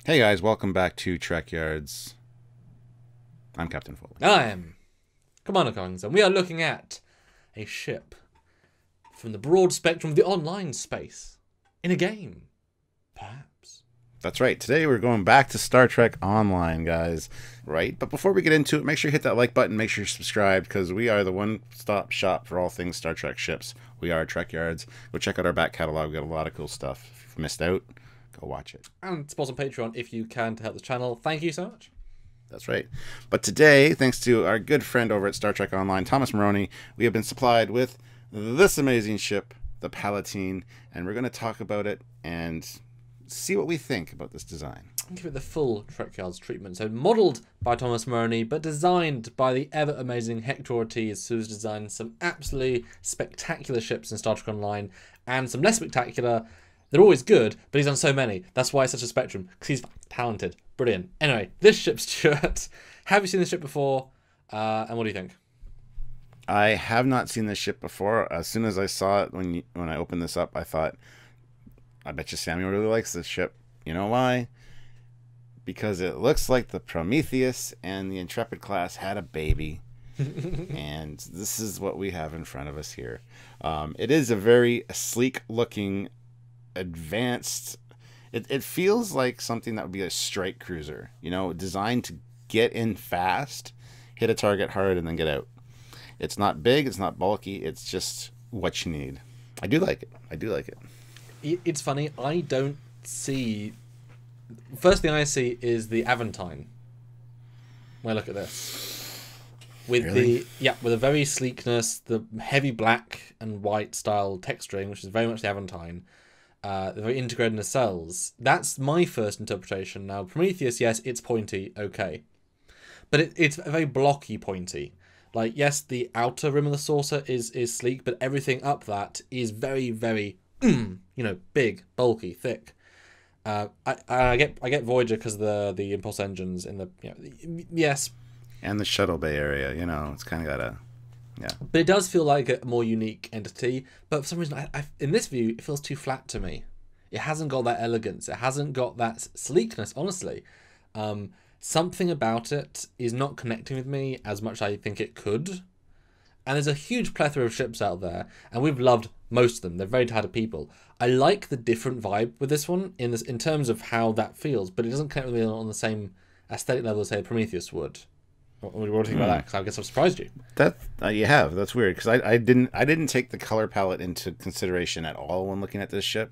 Hey guys, welcome back to Trekyards. I'm Captain Foley. I am Commander Collins, and we are looking at a ship from the broad spectrum of the online space in a game, perhaps. That's right, today we're going back to Star Trek Online, guys. Right? But before we get into it, make sure you hit that like button, make sure you're subscribed, because we are the one-stop shop for all things Star Trek ships. We are Trekyards. Go check out our back catalog, we got a lot of cool stuff. If you've missed out, go watch it. And support on Patreon if you can to help the channel. Thank you so much. That's right. But today, thanks to our good friend over at Star Trek Online, Thomas Maroney, we have been supplied with this amazing ship, the Palatine, and we're going to talk about it and see what we think about this design. Give it the full Trekyards treatment. So modelled by Thomas Maroney, but designed by the ever-amazing Hector Ortiz, who's designed some absolutely spectacular ships in Star Trek Online, and some less spectacular. They're always good, but he's done so many. That's why it's such a spectrum, because he's talented. Brilliant. Anyway, this ship, Stuart. Have you seen this ship before? And what do you think? I have not seen this ship before. As soon as I saw it, when I opened this up, I thought, I bet you Samuel really likes this ship. You know why? Because it looks like the Prometheus and the Intrepid class had a baby. And this is what we have in front of us here. It is a very sleek-looking, advanced... It feels like something that would be a strike cruiser, you know, designed to get in fast, hit a target hard, and then get out. It's not big, it's not bulky, it's just what you need. I do like it. I do like it. It's funny, I don't see... First thing I see is the Aventine. When I look at this. With Really? with a very sleekness, the heavy black and white style texturing, which is very much the Aventine. They're very integrated in the cells. That's my first interpretation. Now, Prometheus, yes, it's pointy, okay. But it's very blocky pointy. Like, yes, the outer rim of the saucer is sleek, but everything up that is very, very, big, bulky, thick. I get Voyager because the impulse engines in the yes, And the shuttle bay area, you know, it's kind of got a... Yeah. but it does feel like a more unique entity. But for some reason, in this view, it feels too flat to me. It hasn't got that elegance. It hasn't got that sleekness. Honestly, something about it is not connecting with me as much as I think it could. And there's a huge plethora of ships out there, and we've loved most of them. They're very talented people. I like the different vibe with this one in terms of how that feels, but it doesn't connect with me on the same aesthetic level as say Prometheus would. What do you think about that? Because I guess I've surprised you. That you have. That's weird because I didn't take the color palette into consideration at all when looking at this ship.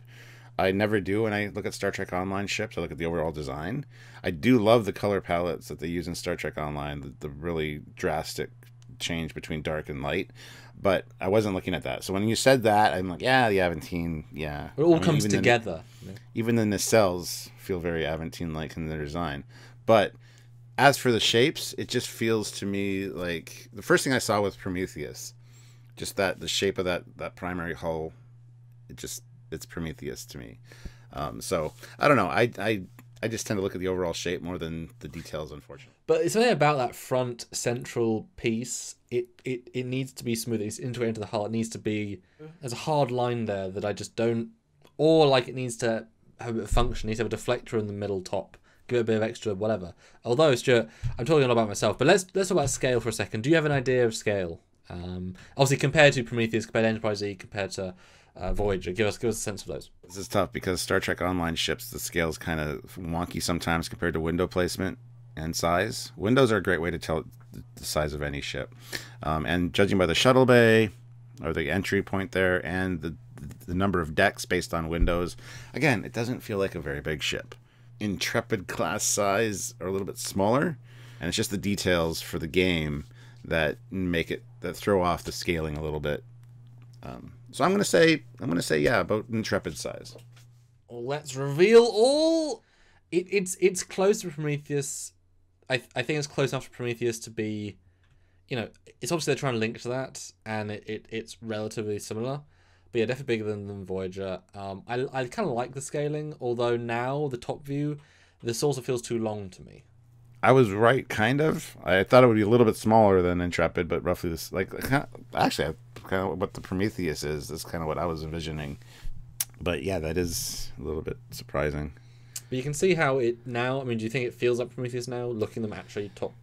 I never do when I look at Star Trek Online ships. I look at the overall design. I do love the color palettes that they use in Star Trek Online. The really drastic change between dark and light. But I wasn't looking at that. So when you said that, I'm like, yeah, the Aventine, yeah. It all comes together. Even the nacelles feel very Aventine-like in their design. But as for the shapes, it just feels to me like the first thing I saw with Prometheus, just the shape of that primary hull, it's Prometheus to me. So I don't know. I just tend to look at the overall shape more than the details, unfortunately. But it's something about that front central piece. It needs to be smooth. It's integrated into the hull. It needs to be... There's a hard line there that I just don't... Or like it needs to have a bit of function. It needs to have a deflector in the middle top. Give it a bit of extra whatever. Although, Stuart, I'm talking a lot about myself. But let's talk about scale for a second. Do you have an idea of scale? Obviously, compared to Prometheus, compared to Enterprise E, compared to Voyager. Give us a sense of those. This is tough because Star Trek Online ships, the scale's kind of wonky sometimes compared to window placement and size. Windows are a great way to tell the size of any ship. And judging by the shuttle bay or the entry point there and the number of decks based on windows, again, it doesn't feel like a very big ship. Intrepid class size are a little bit smaller, and it's just the details for the game that throw off the scaling a little bit. So I'm gonna say yeah, about Intrepid size. Let's reveal all. It's close to Prometheus. I think it's close enough to Prometheus to be, it's obviously they're trying to link to that, and it's relatively similar. But yeah, definitely bigger than Voyager. I kind of like the scaling, although now the top view, this also feels too long to me. I was right, kind of. I thought it would be a little bit smaller than Intrepid, but roughly this. Actually, kind of what the Prometheus is. That's kind of what I was envisioning. But yeah, that is a little bit surprising. But you can see how it now. I mean, do you think it feels like Prometheus now? Looking them actually top,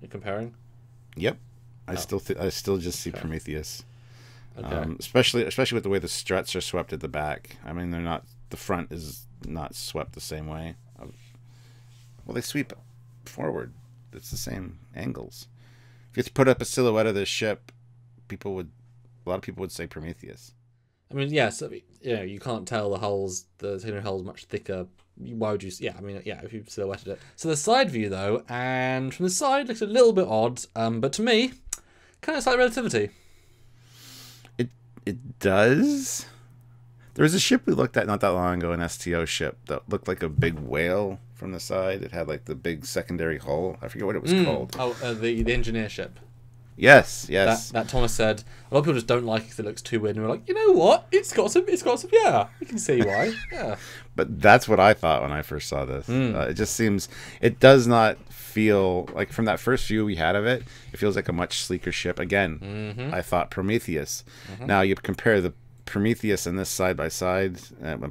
you're comparing. Yep, I still just see Prometheus. Okay. Especially with the way the struts are swept at the back. I mean, they're not. The front is not swept the same way. Well, they sweep forward. It's the same angles. If you had to put up a silhouette of this ship, a lot of people would say Prometheus. I mean, yeah, so, you can't tell the hulls, the secondary hull's much thicker. Why would you? Yeah, I mean, yeah, if you silhouetted it. So the side view, though, and from the side, looks a little bit odd, but to me, kind of slight relativity. It does. There was a ship we looked at not that long ago, an STO ship, that looked like a big whale from the side. It had, like, the big secondary hull. I forget what it was called. Oh, the engineer ship. Yes. That Thomas said, a lot of people just don't like it because it looks too weird, and we're like, you know what? It's got some, yeah, we can see why, yeah. But that's what I thought when I first saw this. It just seems, it does not feel, like from that first view we had of it, it feels like a much sleeker ship. Again, I thought Prometheus. Now you compare the Prometheus and this side by side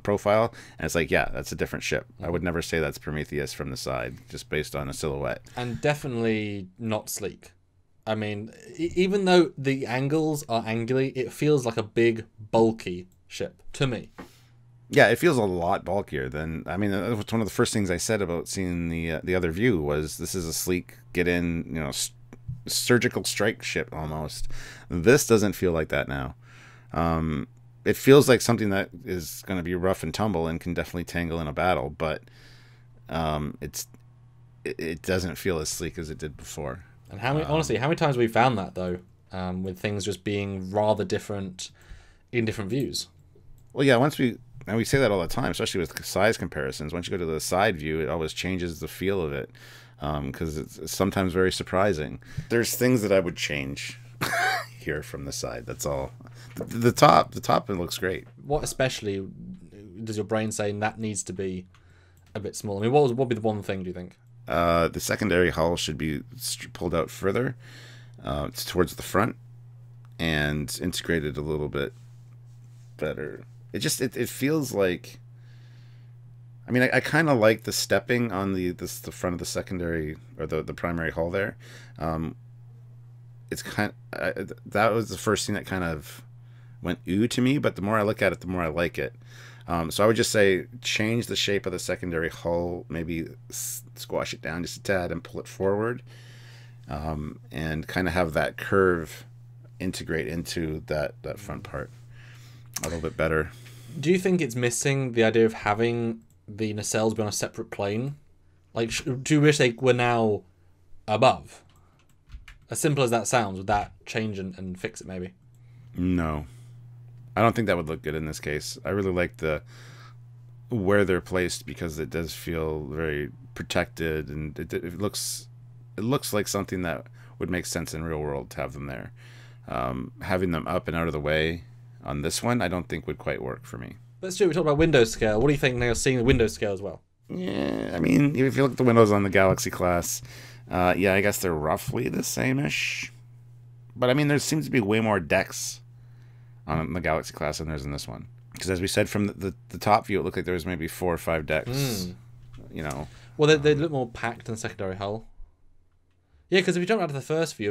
profile, and it's like, yeah, that's a different ship. I would never say that's Prometheus from the side, just based on a silhouette. And definitely not sleek. I mean, even though the angles are angularly, it feels like a big, bulky ship to me. Yeah, it feels a lot bulkier than. I mean, that was one of the first things I said about seeing the other view was this is a sleek, get in, surgical strike ship almost. This doesn't feel like that now. It feels like something that is going to be rough and tumble and can definitely tangle in a battle, but it doesn't feel as sleek as it did before. And how many times have we found that though, with things just being rather different in different views? Well, yeah, and we say that all the time, especially with size comparisons. Once you go to the side view, it always changes the feel of it, because it's sometimes very surprising. There's things that I would change here from the side. That's all. The top, it looks great. What especially does your brain say that needs to be a bit smaller? I mean, what would be the one thing, do you think? The secondary hull should be pulled out further towards the front and integrated a little bit better. It feels like, I mean, I kind of like the stepping on the front of the secondary or the primary hull there. It's that was the first thing that kind of went ooh to me, but the more I look at it, the more I like it. So I would just say change the shape of the secondary hull, maybe squash it down just a tad and pull it forward, and kind of have that curve integrate into that front part a little bit better. Do you think it's missing the idea of having the nacelles be on a separate plane? Like, do you wish they were now above? As simple as that sounds, would that change and fix it maybe? No. I don't think that would look good in this case. I really like where they're placed because it does feel very protected, and it looks like something that would make sense in real world to have them there. Having them up and out of the way on this one, I don't think would quite work for me. Let's do it. We talk about window scale. What do you think now seeing the window scale as well? Yeah, I mean, if you look at the windows on the Galaxy class, yeah, I guess they're roughly the same-ish. But I mean, there seems to be way more decks on the Galaxy class than there's in this one. Because as we said, from the top view, it looked like there was maybe 4 or 5 decks. Well, they look more packed than the secondary hull. Yeah, because if you jump out to the first view,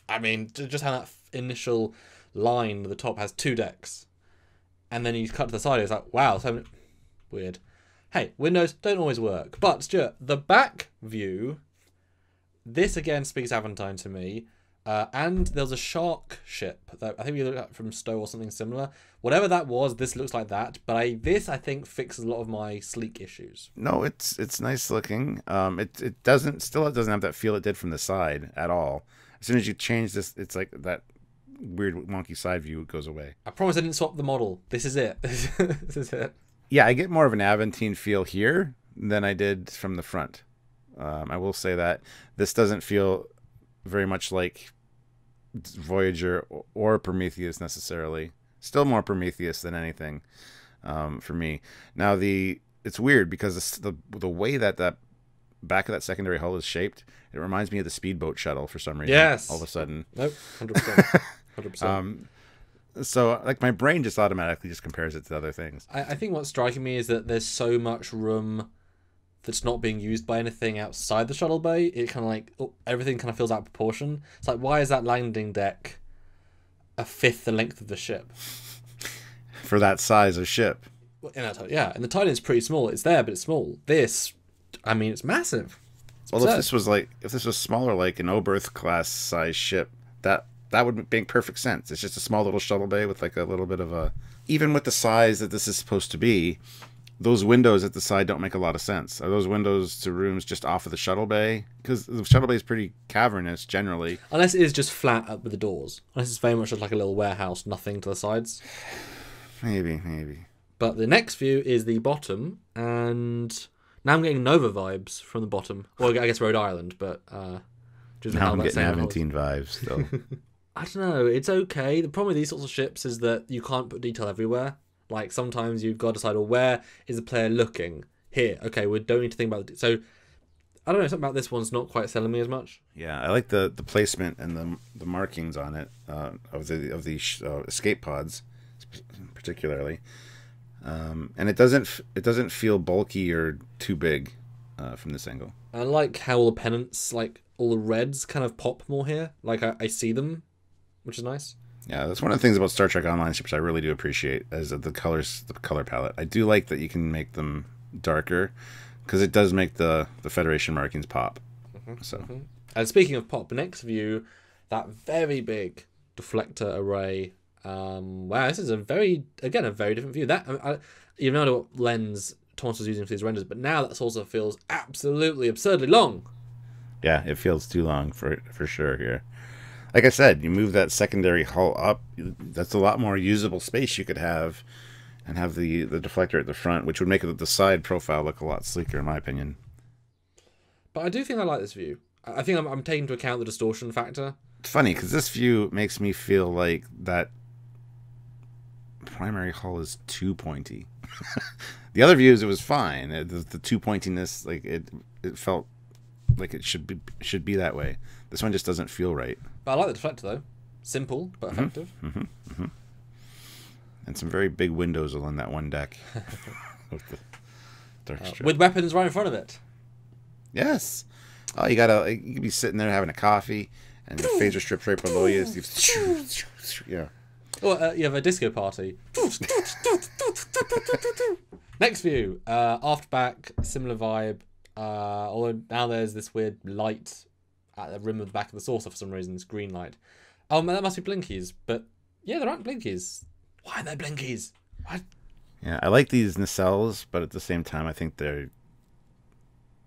I mean, just how that initial line at the top has 2 decks, and then you cut to the side, it's like, wow, so weird. Hey, windows don't always work. But Stuart, the back view, this again speaks Aventine to me. And there's a shark ship that I think we looked at from STO or something similar. Whatever that was, this looks like that. But this I think fixes a lot of my sleek issues. No, it's nice looking. It doesn't have that feel it did from the side at all. As soon as you change this, it's like that weird wonky side view goes away. I promise I didn't swap the model. This is it. This is it. Yeah, I get more of an Aventine feel here than I did from the front. I will say that this doesn't feel very much like Voyager or Prometheus necessarily. Still more Prometheus than anything, for me. Now it's weird because the way that back of that secondary hull is shaped, it reminds me of the speedboat shuttle for some reason. Yes. All of a sudden. Nope. 100%. 100%. So like my brain just automatically just compares it to other things. I think what's striking me is that there's so much room that's not being used by anything outside the shuttle bay. It kind of like everything kind of feels out of proportion. It's like, why is that landing deck a fifth the length of the ship for that size of ship? Yeah, and the Titan's pretty small. It's there, but it's small. This, I mean, it's massive. It's well, if this was smaller, like an Oberth class size ship, that would make perfect sense. It's just a small little shuttle bay with like a little bit of a. Even with the size that this is supposed to be, those windows at the side don't make a lot of sense. Are those windows to rooms just off of the shuttle bay? Because the shuttle bay is pretty cavernous generally. Unless it is just flat up with the doors. Unless it's very much just like a little warehouse, nothing to the sides. Maybe. But the next view is the bottom, and now I'm getting Nova vibes from the bottom. Well, I guess Rhode Island, but just now I'm getting Aventine vibes still. I don't know. It's okay. The problem with these sorts of ships is that you can't put detail everywhere. Like sometimes you've got to decide, well, where is the player looking? Here, okay, we don't need to think about it. So I don't know. Something about this one's not quite selling me as much. Yeah, I like the placement and the markings on it of the escape pods, particularly. And it doesn't feel bulky or too big from this angle. I like how all the pennants, like all the reds, kind of pop more here. Like I see them, which is nice. Yeah, that's one of the things about Star Trek Online ships I really do appreciate is the color palette. I do like that you can make them darker because it does make the Federation markings pop. And speaking of pop, the next view, that very big deflector array. Wow, this is a very different view. That you know what lens Thomas was using for these renders, but now that also feels absolutely absurdly long. Yeah, it feels too long for sure here. Like I said, you move that secondary hull up, that's a lot more usable space you could have, and have the deflector at the front, which would make the side profile look a lot sleeker, in my opinion. But I do think I like this view. I think I'm taking into account the distortion factor. It's funny, because this view makes me feel like that primary hull is too pointy. The other views, it was fine. The too pointiness, like it felt like it should be that way. This one just doesn't feel right. But I like the deflector though. Simple but effective. And some very big windows along that one deck. With the dark strip. With weapons right in front of it. Yes. Oh, you could be sitting there having a coffee, and the phaser strip's right below you. Yeah. Or you have a disco party. Next view, aft back, similar vibe. Although now there's this weird light at the rim of the back of the saucer for some reason. It's green light. Oh man, that must be blinkies. But yeah, there aren't blinkies. Why are there blinkies? What? Yeah, I like these nacelles, but at the same time, I think they're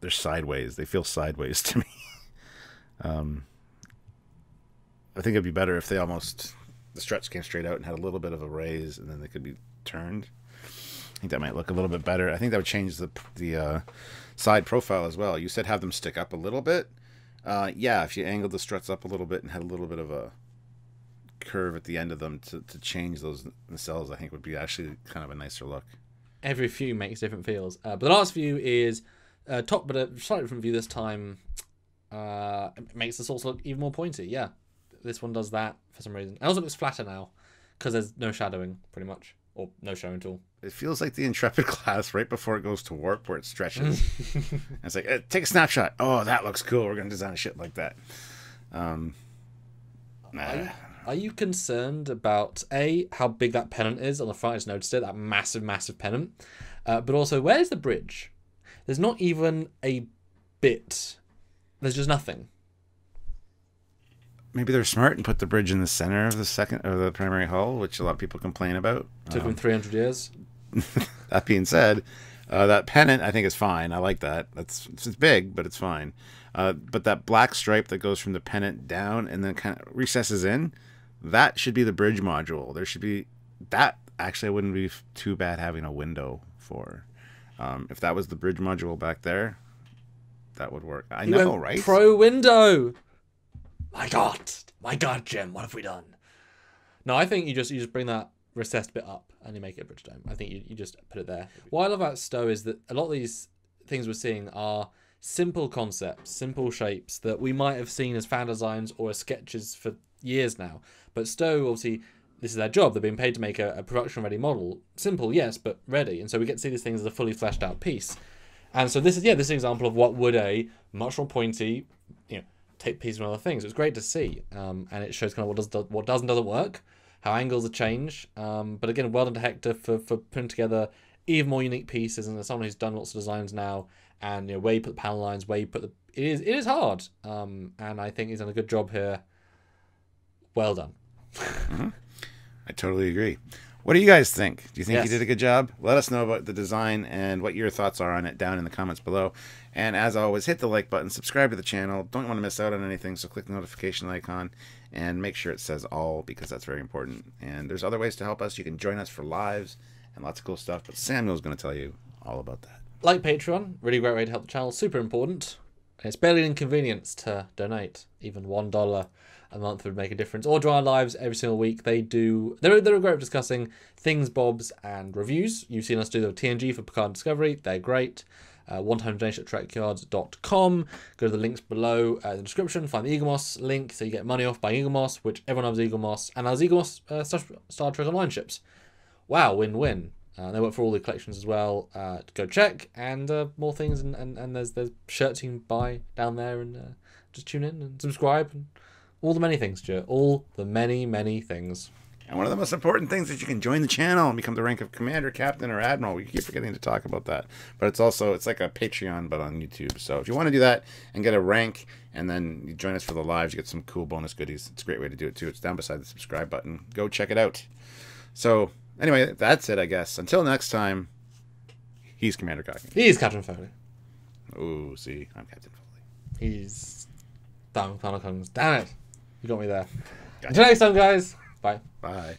sideways. They feel sideways to me. I think it'd be better if the struts came straight out and had a little bit of a raise, and then they could be turned. I think that might look a little bit better. I think that would change the side profile as well. You said have them stick up a little bit. Yeah, if you angled the struts up a little bit and had a little bit of a curve at the end of them to change those nacelles, I think would be actually kind of a nicer look. Every view makes different feels. But the last view is top, but a slightly different view this time. It makes the saucer look even more pointy. Yeah, this one does that for some reason. It also looks flatter now because there's no shadowing, pretty much, or no showing at all. It feels like the Intrepid class right before it goes to warp, where it stretches. And it's like, take a snapshot. Oh, that looks cool. We're gonna design a ship like that. Are you concerned about how big that pennant is on the front? I just noticed it, that massive pennant. But also, where's the bridge? There's not even a bit. There's just nothing. Maybe they're smart and put the bridge in the center of the primary hull, which a lot of people complain about. Took them 300 years. That being said, that pennant I think is fine. I like that. It's big, but it's fine. But that black stripe that goes from the pennant down and then kind of recesses in, that should be the bridge module. There should be that. Actually, I wouldn't be too bad having a window for. If that was the bridge module back there, that would work. I know, right? Pro window. My God, Jim, what have we done? No, I think you just bring that recessed bit up and you make it a bridge dome. I think you just put it there. What I love about STO is that a lot of these things we're seeing are simple concepts, simple shapes that we might have seen as fan designs or as sketches for years now. But STO, obviously, this is their job. They're being paid to make a production-ready model. Simple, yes, but ready. And so we get to see these things as a fully fleshed-out piece. And so this is this is an example of what would a much more pointy, take piece from other things. It's great to see, and it shows kind of what does and doesn't work, how angles are changed. But again, well done to Hector for putting together even more unique pieces, and as someone who's done lots of designs now, and where you put the panel lines, where you put it is hard. And I think he's done a good job here. Well done. Mm-hmm. I totally agree. What do you guys think? Do you think he did a good job? Let us know about the design and what your thoughts are on it down in the comments below. And as always, hit the like button, subscribe to the channel. Don't want to miss out on anything, so click the notification icon and make sure it says all, because that's very important. And there's other ways to help us. You can join us for lives and lots of cool stuff, but Samuel's going to tell you all about that. Like Patreon, really great way to help the channel, super important. And it's barely an inconvenience to donate. Even $1 a month would make a difference. Or Join Our Lives every single week. They're great at discussing things, bobs, and reviews. You've seen us do the TNG for Picard Discovery. They're great. One-time donation at Trekyards.com. Go to the links below in the description. Find the Eagle Moss link so you get money off buying Eagle Moss, which everyone loves Eagle Moss. And there's Eagle Moss Star Trek Online ships. Wow, win-win. They work for all the collections as well. Go check, and more things, and there's shirts you can buy down there, and just tune in and subscribe, and all the many things, Stuart. All the many, many things. And one of the most important things is you can join the channel and become the rank of Commander, Captain, or Admiral. We keep forgetting to talk about that. But it's like a Patreon, but on YouTube. So if you want to do that and get a rank, and then you join us for the lives, you get some cool bonus goodies. It's a great way to do it, too. It's down beside the subscribe button. Go check it out. So anyway, that's it, I guess. Until next time, he's Commander Cockney. He's Captain Foley. Ooh, see, I'm Captain Foley. He's Final Comes. Damn it. You got me there. Gotcha. Until next time, guys. Bye. Bye.